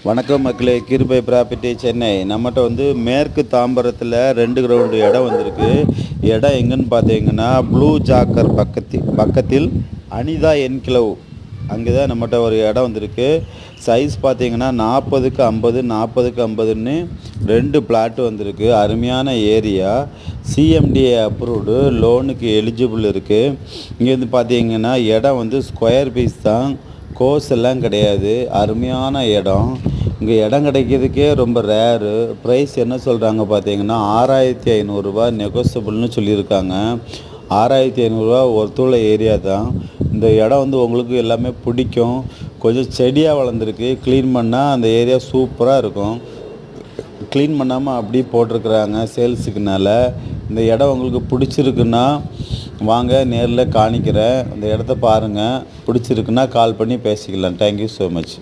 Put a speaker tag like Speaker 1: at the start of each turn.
Speaker 1: வணக்கம் மக்களே, கிருபை ப்ராப்பர்ட்டி சென்னை. நம்மகிட்ட வந்து மேற்கு தாம்பரத்தில் 2 கிரவுண்டு இடம் வந்திருக்கு. இடம் எங்கன்னு பார்த்தீங்கன்னா ப்ளூ ஜாக்கர் பக்கத்தில் அனிதா என்கிளவ் அங்கே தான் நம்மகிட்ட ஒரு இடம் வந்திருக்கு. சைஸ் பார்த்தீங்கன்னா 40க்கு 50 40க்கு 50ன்னு 2 பிளாட்டு வந்திருக்கு. அருமையான ஏரியா, சிஎம்டிஏ அப்ரூவ்டு, லோனுக்கு எலிஜிபிள் இருக்குது. இங்கேருந்து பார்த்தீங்கன்னா இடம் வந்து ஸ்கொயர் பீஸ் தான், கோர்ஸ் எல்லாம் கிடையாது. அருமையான இடம். இங்கே இடம் கிடைக்கிறதுக்கே ரொம்ப ரேரு. ப்ரைஸ் என்ன சொல்கிறாங்க பார்த்தீங்கன்னா 6500 நெகோசியபிள்னு சொல்லியிருக்காங்க. 6500 ஒருத்தூள ஏரியா தான். இந்த இடம் வந்து உங்களுக்கு எல்லாமே பிடிக்கும். கொஞ்சம் செடியாக வளர்ந்துருக்கு. க்ளீன் பண்ணால் அந்த ஏரியா சூப்பராக இருக்கும். க்ளீன் பண்ணாமல் அப்படி போட்டிருக்குறாங்க சேல்ஸுக்குனால. இந்த இடம் உங்களுக்கு பிடிச்சிருக்குன்னா வாங்க, நேரில் காணிக்கிறேன். அந்த இடத்த பாருங்கள். பிடிச்சிருக்குன்னா கால் பண்ணி பேசிக்கலாம். Thank you so much.